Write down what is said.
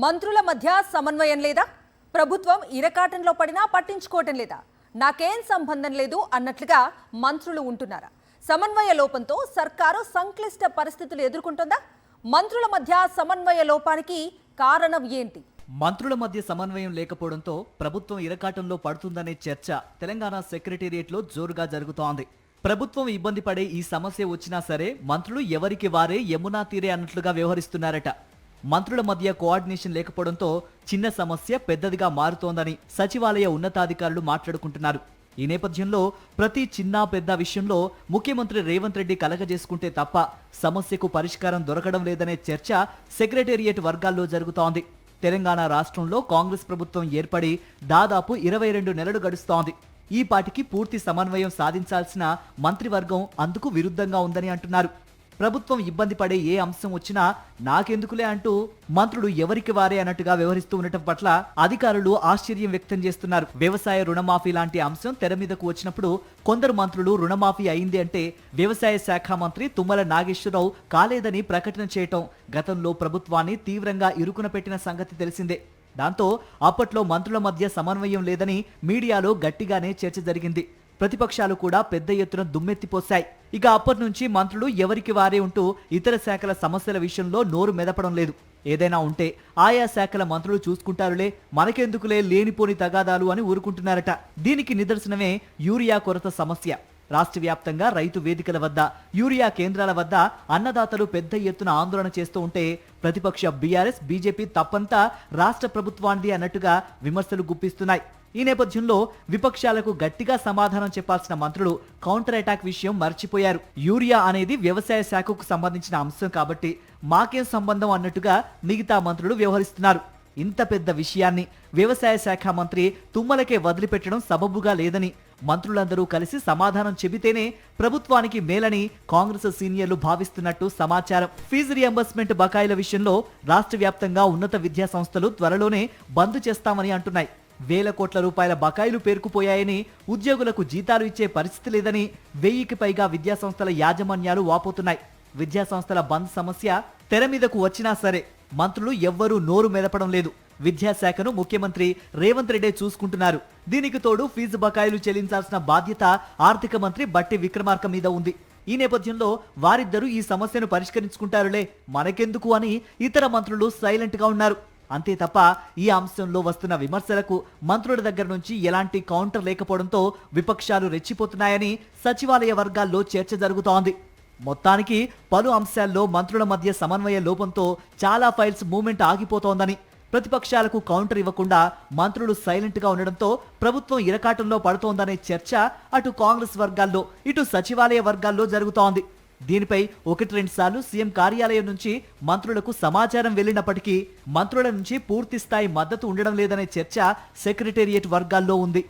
మంత్రుల మధ్య సమన్వయం లేదా? ప్రభుత్వం ఇరకాటంలో పడినా పట్టించుకోవటం లేదా? నాకేం సంబంధం లేదు అన్నట్లుగా మంత్రులు ఉంటున్నారా? సమన్వయ లోపంతో సర్కారు సంక్లిష్ట పరిస్థితులు ఎదుర్కొంటుందా? మంత్రుల మధ్య సమన్వయ లోపానికి కారణం ఏంటి? మంత్రుల మధ్య సమన్వయం లేకపోవడంతో ప్రభుత్వం ఇరకాటంలో పడుతుందనే చర్చ తెలంగాణ సెక్రటేరియట్లో జోరుగా జరుగుతోంది. ప్రభుత్వం ఇబ్బంది పడే ఈ సమస్య వచ్చినా సరే మంత్రులు ఎవరికి వారే యమునా తీరే అన్నట్లుగా వ్యవహరిస్తున్నారట. మంత్రుల మధ్య కోఆర్డినేషన్ లేకపోవడంతో చిన్న సమస్య పెద్దదిగా మారుతోందని సచివాలయ ఉన్నతాధికారులు మాట్లాడుకుంటున్నారు. ఈ నేపథ్యంలో ప్రతి చిన్న పెద్ద విషయంలో ముఖ్యమంత్రి రేవంత్ రెడ్డి కలగజేసుకుంటే తప్ప సమస్యకు పరిష్కారం దొరకడం లేదనే చర్చ సెక్రటేరియట్ వర్గాల్లో జరుగుతోంది. తెలంగాణ రాష్ట్రంలో కాంగ్రెస్ ప్రభుత్వం ఏర్పడి దాదాపు 22 నెలలు గడుస్తోంది. ఈ పాటికి పూర్తి సమన్వయం సాధించాల్సిన మంత్రివర్గం అందుకు విరుద్ధంగా ఉందని అంటున్నారు. ప్రభుత్వం ఇబ్బంది పడే ఏ అంశం వచ్చినా నాకెందుకులే అంటూ మంత్రులు ఎవరికి వారే అన్నట్టుగా వ్యవహరిస్తూ ఉండటం పట్ల అధికారులు ఆశ్చర్యం వ్యక్తం చేస్తున్నారు. వ్యవసాయ రుణమాఫీ లాంటి అంశం తెర మీదకు వచ్చినప్పుడు కొందరు మంత్రులు రుణమాఫీ అయింది అంటే వ్యవసాయ శాఖ మంత్రి తుమ్మల నాగేశ్వరరావు కాలేదని ప్రకటన చేయటం గతంలో ప్రభుత్వాన్ని తీవ్రంగా ఇరుకున పెట్టిన సంగతి తెలిసిందే. దాంతో అప్పట్లో మంత్రుల మధ్య సమన్వయం లేదని మీడియాలో గట్టిగానే చర్చ జరిగింది. ప్రతిపక్షాలు కూడా పెద్ద ఎత్తున దుమ్మెత్తిపోశాయి. ఇక అప్పటి నుంచి మంత్రులు ఎవరికి వారే ఉంటూ ఇతర శాఖల సమస్యల విషయంలో నోరు మెదపడం లేదు. ఏదైనా ఉంటే ఆయా శాఖల మంత్రులు చూసుకుంటారులే, మనకెందుకులే లేనిపోని తగాదాలు అని ఊరుకుంటున్నారట. దీనికి నిదర్శనమే యూరియా కొరత సమస్య. రాష్ట్ర వ్యాప్తంగా రైతు వేదికల వద్ద, యూరియా కేంద్రాల వద్ద అన్నదాతలు పెద్ద ఎత్తున ఆందోళన చేస్తూ ఉంటే ప్రతిపక్ష బీఆర్ఎస్, బీజేపీ తప్పంతా రాష్ట్ర ప్రభుత్వానిది అన్నట్టుగా విమర్శలు గుప్పిస్తున్నాయి. ఈ నేపథ్యంలో విపక్షాలకు గట్టిగా సమాధానం చెప్పాల్సిన మంత్రులు కౌంటర్ అటాక్ విషయం మర్చిపోయారు. యూరియా అనేది వ్యవసాయ శాఖకు సంబంధించిన అంశం కాబట్టి మాకేం సంబంధం అన్నట్టుగా మిగతా మంత్రులు వ్యవహరిస్తున్నారు. ఇంత పెద్ద విషయాన్ని వ్యవసాయ శాఖ మంత్రి తుమ్మలకే వదిలిపెట్టడం సబబుగా లేదని మంత్రులందరూ కలిసి సమాధానం చెబితేనే ప్రభుత్వానికి మేలని కాంగ్రెస్ సీనియర్లు భావిస్తున్నట్టు సమాచారం. ఫీజు రియంబర్స్మెంట్ బకాయిల విషయంలో రాష్ట్ర వ్యాప్తంగా ఉన్నత విద్యా సంస్థలు త్వరలోనే బంద్ చేస్తామని అంటున్నాయి. వేల కోట్ల రూపాయల బకాయిలు పేరుకుపోయాయని, ఉద్యోగులకు జీతాలు ఇచ్చే పరిస్థితి లేదని 1000కి పైగా విద్యాసంస్థల యాజమాన్యాలు వాపోతున్నాయి. విద్యాసంస్థల బంద్ సమస్య తెర మీదకు వచ్చినా సరే మంత్రులు ఎవ్వరూ నోరు మెదపడం లేదు. విద్యాశాఖను ముఖ్యమంత్రి రేవంత్ రెడ్డి చూసుకుంటున్నారు. దీనికి తోడు ఫీజు బకాయిలు చెల్లించాల్సిన బాధ్యత ఆర్థిక మంత్రి బట్టి విక్రమార్క మీద ఉంది. ఈ నేపథ్యంలో వారిద్దరూ ఈ సమస్యను పరిష్కరించుకుంటారులే, మనకెందుకు అని ఇతర మంత్రులు సైలెంట్ గా ఉన్నారు. అంతే తప్ప ఈ అంశంలో వస్తున్న విమర్శలకు మంత్రుల దగ్గర నుంచి ఎలాంటి కౌంటర్ లేకపోవడంతో విపక్షాలు రెచ్చిపోతున్నాయని సచివాలయ వర్గాల్లో చర్చ జరుగుతోంది. మొత్తానికి పలు అంశాల్లో మంత్రుల మధ్య సమన్వయ లోపంతో చాలా ఫైల్స్ మూవ్మెంట్ ఆగిపోతోందని, ప్రతిపక్షాలకు కౌంటర్ ఇవ్వకుండా మంత్రులు సైలెంట్ గా ఉండడంతో ప్రభుత్వం ఇరకాటంలో పడుతోందనే చర్చ అటు కాంగ్రెస్ వర్గాల్లో ఇటు సచివాలయ వర్గాల్లో జరుగుతోంది. దీనిపై 1-2 సార్లు సీఎం కార్యాలయం నుంచి మంత్రులకు సమాచారం వెళ్లినప్పటికీ మంత్రుల నుంచి పూర్తి స్థాయి మద్దతు ఉండడం లేదనే చర్చ సెక్రటేరియట్ వర్గాల్లో ఉంది.